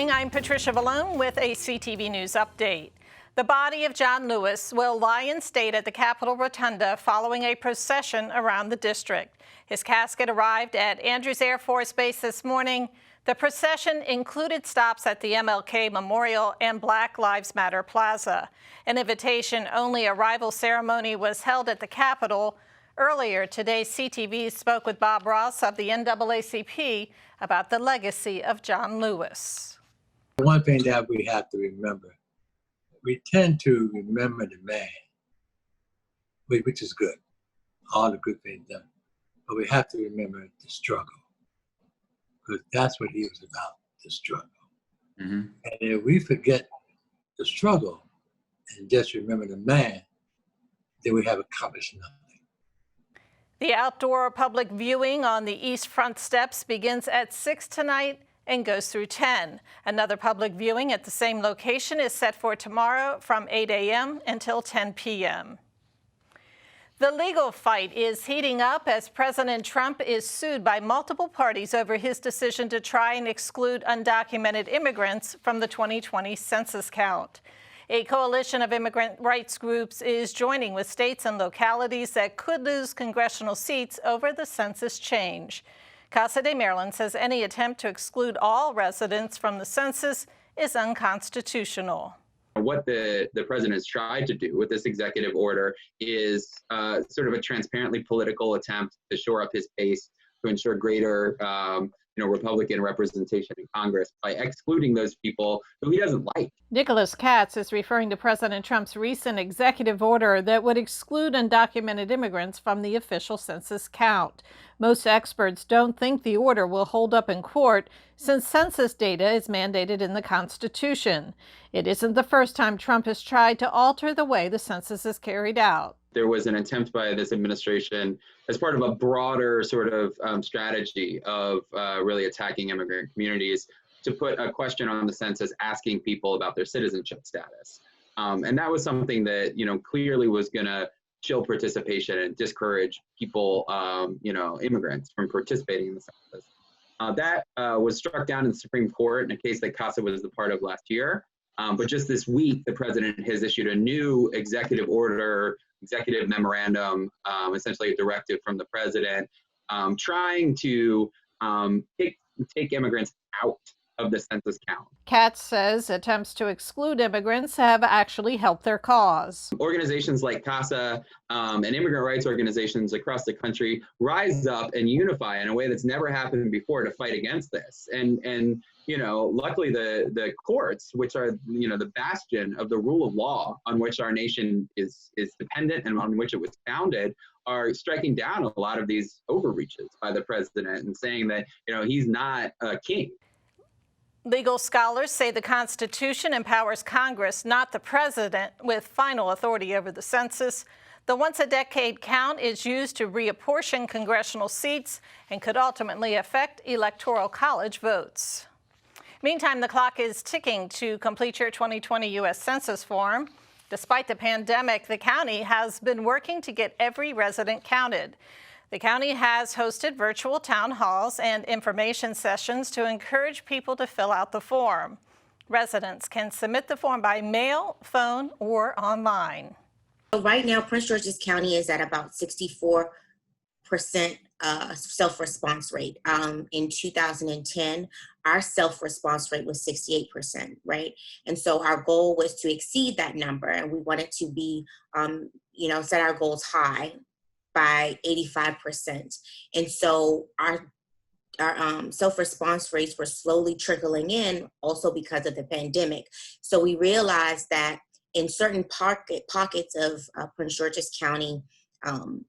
morning, I'm Patricia Vallone with a CTV News update. The body of John Lewis will lie in state at the Capitol Rotunda following a procession around the district. His casket arrived at Andrews Air Force Base this morning. The procession included stops at the MLK Memorial and Black Lives Matter Plaza. An invitation-only arrival ceremony was held at the Capitol. Earlier today, CTV spoke with Bob Ross of the NAACP about the legacy of John Lewis. One thing that we have to remember, we tend to remember the man, which is good, all the good things done. But we have to remember the struggle, because that's what he was about, the struggle. Mm-hmm. And if we forget the struggle and just remember the man, then we have accomplished nothing. The outdoor public viewing on the East Front Steps begins at 6 tonight and goes through 10. Another public viewing at the same location is set for tomorrow from 8 a.m. until 10 p.m. The legal fight is heating up as President Trump is sued by multiple parties over his decision to try and exclude undocumented immigrants from the 2020 census count. A coalition of immigrant rights groups is joining with states and localities that could lose congressional seats over the census change. Casa de Maryland says any attempt to exclude all residents from the census is unconstitutional. What the president has tried to do with this executive order is sort of a transparently political attempt to shore up his base, to ensure greater Republican representation in Congress by excluding those people who he doesn't like. Nicholas Katz is referring to President Trump's recent executive order that would exclude undocumented immigrants from the official census count. Most experts don't think the order will hold up in court since census data is mandated in the Constitution. It isn't the first time Trump has tried to alter the way the census is carried out. There was an attempt by this administration as part of a broader sort of strategy of really attacking immigrant communities to put a question on the census asking people about their citizenship status. And that was something that, clearly was going to chill participation and discourage people, immigrants from participating in the census. That was struck down in the Supreme Court in a case that Casa was a part of last year. But just this week, the president has issued a new executive memorandum, essentially a directive from the president, trying to take immigrants out of the census count. Katz says attempts to exclude immigrants have actually helped their cause. Organizations like CASA and immigrant rights organizations across the country rise up and unify in a way that's never happened before to fight against this. And luckily the courts, which are, the bastion of the rule of law on which our nation is dependent and on which it was founded, are striking down a lot of these overreaches by the president and saying that, he's not a king. Legal scholars say the Constitution empowers Congress, not the president, with final authority over the census. The once-a-decade count is used to reapportion congressional seats and could ultimately affect electoral college votes. Meantime, the clock is ticking to complete your 2020 U.S. Census form. Despite the pandemic, the county has been working to get every resident counted. The county has hosted virtual town halls and information sessions to encourage people to fill out the form. Residents can submit the form by mail, phone, or online. So right now, Prince George's County is at about 64% self-response rate. In 2010, our self-response rate was 68%, right? And so our goal was to exceed that number, and we wanted to be, set our goals high by 85%. And so our self-response rates were slowly trickling in also because of the pandemic. So we realized that in certain pockets of Prince George's County,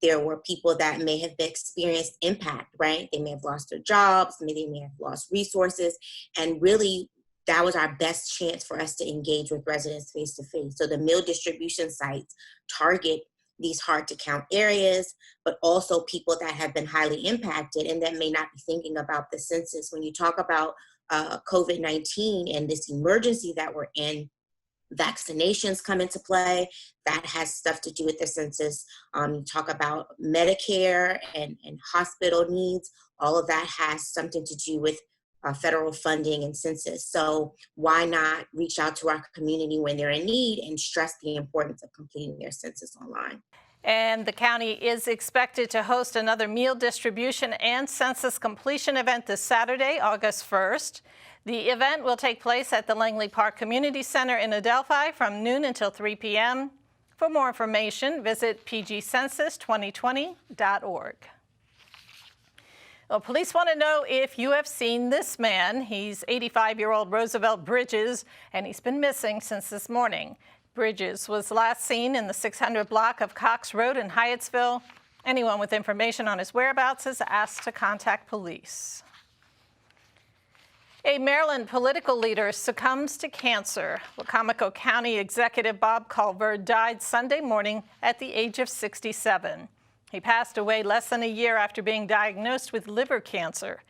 there were people that may have experienced impact, right? They may have lost their jobs, they may have lost resources, and really that was our best chance for us to engage with residents face to face. So the meal distribution sites target these hard to count areas, but also people that have been highly impacted and that may not be thinking about the census. When you talk about COVID-19 and this emergency that we're in, vaccinations come into play. That has stuff to do with the census. You talk about Medicare and hospital needs. All of that has something to do with federal funding and census. So why not reach out to our community when they're in need and stress the importance of completing their census online? And the county is expected to host another meal distribution and census completion event this Saturday, August 1st. The event will take place at the Langley Park Community Center in Adelphi from noon until 3 p.m. For more information, visit pgcensus2020.org. Well, police want to know if you have seen this man. He's 85-year-old Roosevelt Bridges, and he's been missing since this morning. Bridges was last seen in the 600 block of Cox Road in Hyattsville. Anyone with information on his whereabouts is asked to contact police. A Maryland political leader succumbs to cancer. Wacomico County Executive Bob Culver died Sunday morning at the age of 67. He passed away less than a year after being diagnosed with liver cancer.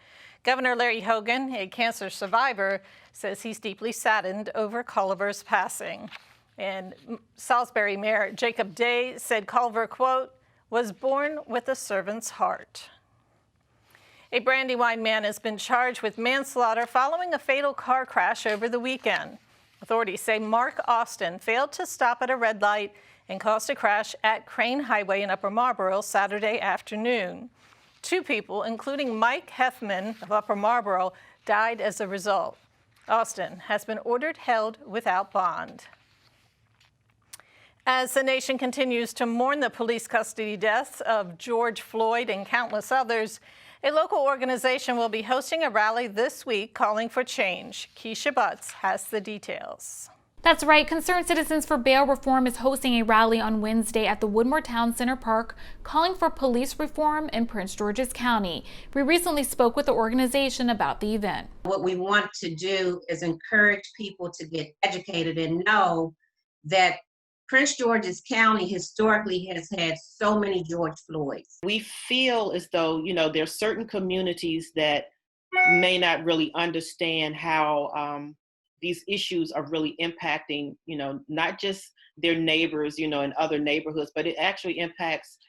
Governor Larry Hogan, a cancer survivor, says he's deeply saddened over Culver's passing. And Salisbury Mayor Jacob Day said Culver, quote, was born with a servant's heart. A Brandywine man has been charged with manslaughter following a fatal car crash over the weekend. Authorities say Mark Austin failed to stop at a red light and caused a crash at Crane Highway in Upper Marlboro Saturday afternoon. 2 people, including Mike Heffman of Upper Marlboro, died as a result. Austin has been ordered held without bond. As the nation continues to mourn the police custody deaths of George Floyd and countless others, a local organization will be hosting a rally this week calling for change. Keisha Butts has the details. That's right. Concerned Citizens for Bail Reform is hosting a rally on Wednesday at the Woodmore Town Center Park calling for police reform in Prince George's County. We recently spoke with the organization about the event. What we want to do is encourage people to get educated and know that Prince George's County historically has had so many George Floyds. We feel as though, there's certain communities that may not really understand how these issues are really impacting, not just their neighbors, in other neighborhoods, but it actually impacts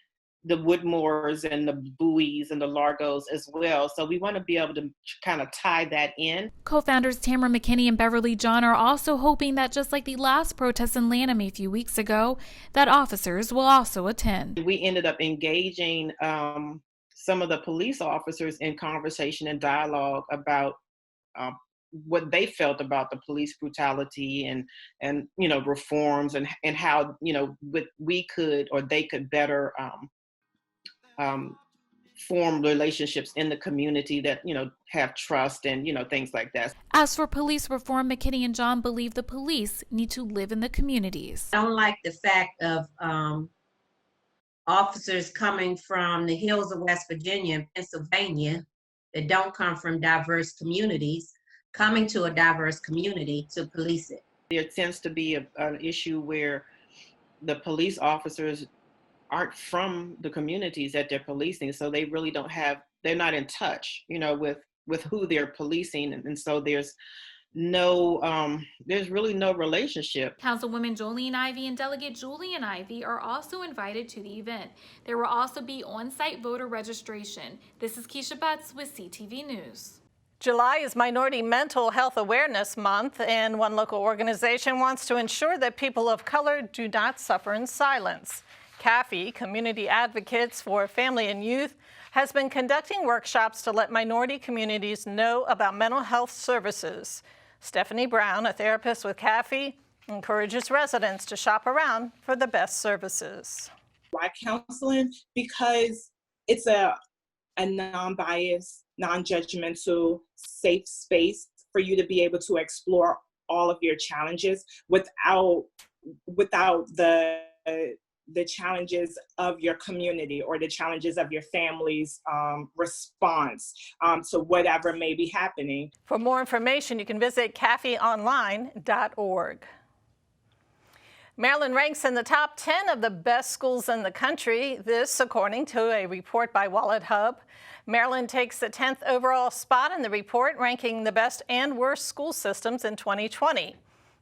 the Woodmores and the Bowies and the Largos as well. So we want to be able to kind of tie that in. Co-founders Tamara McKinney and Beverly John are also hoping that just like the last protest in Lanham a few weeks ago, that officers will also attend. We ended up engaging some of the police officers in conversation and dialogue about what they felt about the police brutality and reforms and how we could or they could better form relationships in the community that have trust and things like that. As for police reform, McKinney and John believe the police need to live in the communities. I don't like the fact of officers coming from the hills of West Virginia and Pennsylvania that don't come from diverse communities coming to a diverse community to police it. There tends to be an issue where the police officers aren't from the communities that they're policing, so they really they're not in touch, with who they're policing, and so there's really no relationship. Councilwoman Jolene Ivey and Delegate Julian Ivey are also invited to the event. There will also be on-site voter registration. This is Keisha Butts with CTV News. July is Minority Mental Health Awareness Month, and one local organization wants to ensure that people of color do not suffer in silence. CAFE, Community Advocates for Family and Youth, has been conducting workshops to let minority communities know about mental health services. Stephanie Brown, a therapist with CAFE, encourages residents to shop around for the best services. Why counseling? Because it's a non-biased, non-judgmental, safe space for you to be able to explore all of your challenges without the challenges of your community or the challenges of your family's response to whatever may be happening. For more information, you can visit cafeonline.org. Maryland ranks in the top 10 of the best schools in the country. This, according to a report by Wallet Hub. Maryland takes the 10th overall spot in the report, ranking the best and worst school systems in 2020.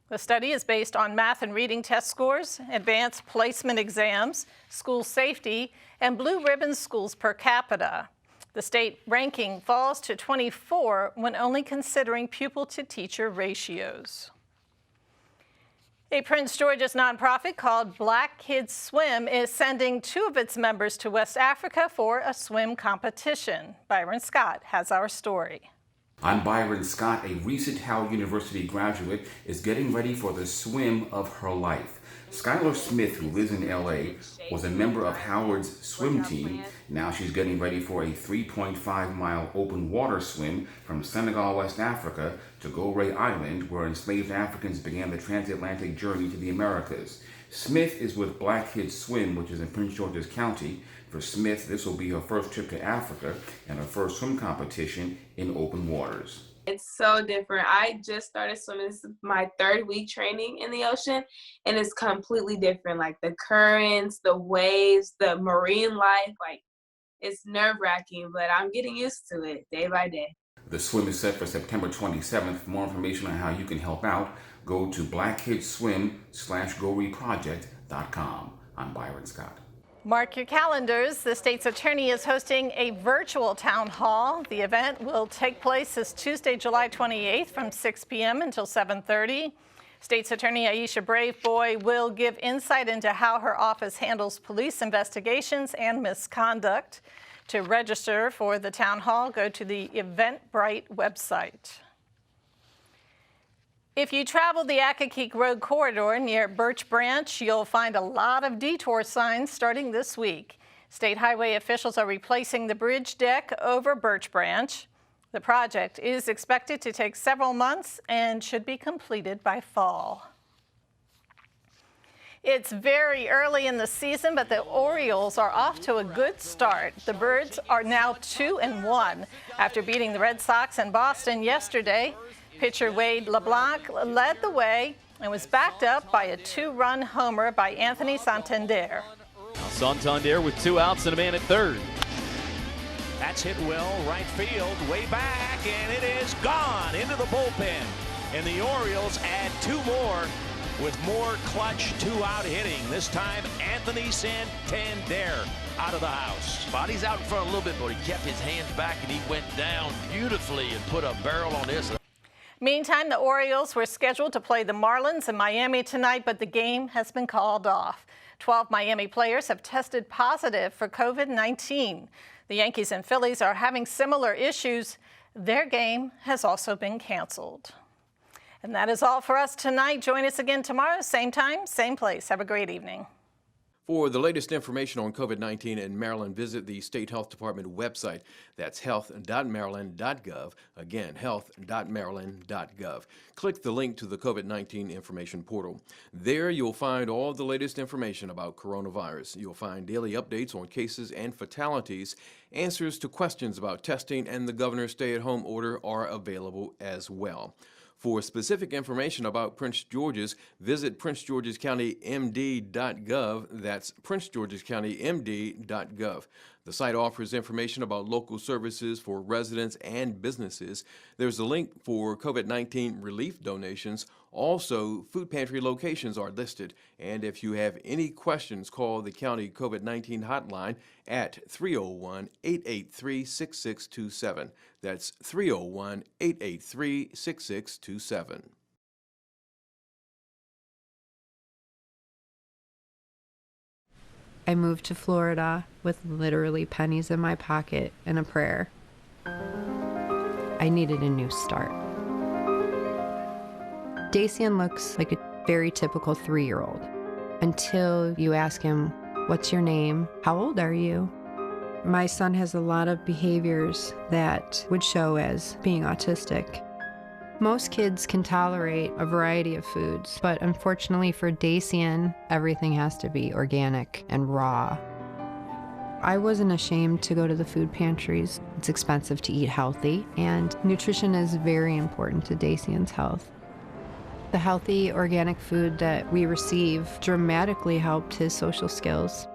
The study is based on math and reading test scores, advanced placement exams, school safety, and blue ribbon schools per capita. The state ranking falls to 24 when only considering pupil-to-teacher ratios. A Prince George's nonprofit called Black Kids Swim is sending 2 of its members to West Africa for a swim competition. Byron Scott has our story. I'm Byron Scott. A recent Howard University graduate is getting ready for the swim of her life. Skylar Smith, who lives in LA, was a member of Howard's swim team. Now she's getting ready for a 3.5-mile open water swim from Senegal, West Africa to Gorée Island, where enslaved Africans began the transatlantic journey to the Americas. Smith is with Black Kids Swim, which is in Prince George's County. For Smith, this will be her first trip to Africa and her first swim competition in open waters. It's so different. I just started swimming. This is my 3rd week training in the ocean, and it's completely different. Like the currents, the waves, the marine life, like it's nerve-wracking, but I'm getting used to it day by day. The swim is set for September 27th. For more information on how you can help out, go to blackkidswim.goreeproject.com. I'm Byron Scott. Mark your calendars. The state's attorney is hosting a virtual town hall. The event will take place this Tuesday, July 28th from 6 p.m. until 7:30. State's attorney Aisha Braveboy will give insight into how her office handles police investigations and misconduct. To register for the town hall, go to the Eventbrite website. If you travel the Accokeek Road corridor near Birch Branch, you'll find a lot of detour signs starting this week. State highway officials are replacing the bridge deck over Birch Branch. The project is expected to take several months and should be completed by fall. It's very early in the season, but the Orioles are off to a good start. The Birds are now 2-1 after beating the Red Sox and Boston yesterday. Pitcher Wade LeBlanc led the way and was backed up by a 2-run homer by Anthony Santander. Santander with 2 outs and a man at 3rd. That's hit well, right field, way back, and it is gone into the bullpen. And the Orioles add 2 more with more clutch 2-out hitting. This time, Anthony Santander out of the house. Body's out in front a little bit, but he kept his hands back and he went down beautifully and put a barrel on this. Meantime, the Orioles were scheduled to play the Marlins in Miami tonight, but the game has been called off. 12 Miami players have tested positive for COVID-19. The Yankees and Phillies are having similar issues. Their game has also been canceled. And that is all for us tonight. Join us again tomorrow, same time, same place. Have a great evening. For the latest information on COVID-19 in Maryland, visit the State Health Department website. That's health.maryland.gov. Again, health.maryland.gov. Click the link to the COVID-19 information portal. There you'll find all the latest information about coronavirus. You'll find daily updates on cases and fatalities. Answers to questions about testing and the governor's stay-at-home order are available as well. For specific information about Prince George's, visit princegeorgescountymd.gov. That's princegeorgescountymd.gov. The site offers information about local services for residents and businesses. There's a link for COVID-19 relief donations. Also, food pantry locations are listed. And if you have any questions, call the county COVID-19 hotline at 301-883-6627. That's 301-883-6627. I moved to Florida with literally pennies in my pocket and a prayer. I needed a new start. Dacian looks like a very typical 3-year-old until you ask him, "What's your name? How old are you?" My son has a lot of behaviors that would show as being autistic. Most kids can tolerate a variety of foods, but unfortunately for Dacian, everything has to be organic and raw. I wasn't ashamed to go to the food pantries. It's expensive to eat healthy, and nutrition is very important to Dacian's health. The healthy organic food that we receive dramatically helped his social skills.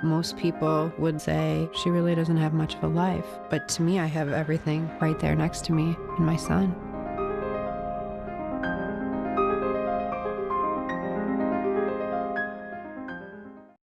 Most people would say, she really doesn't have much of a life. But to me, I have everything right there next to me in my son.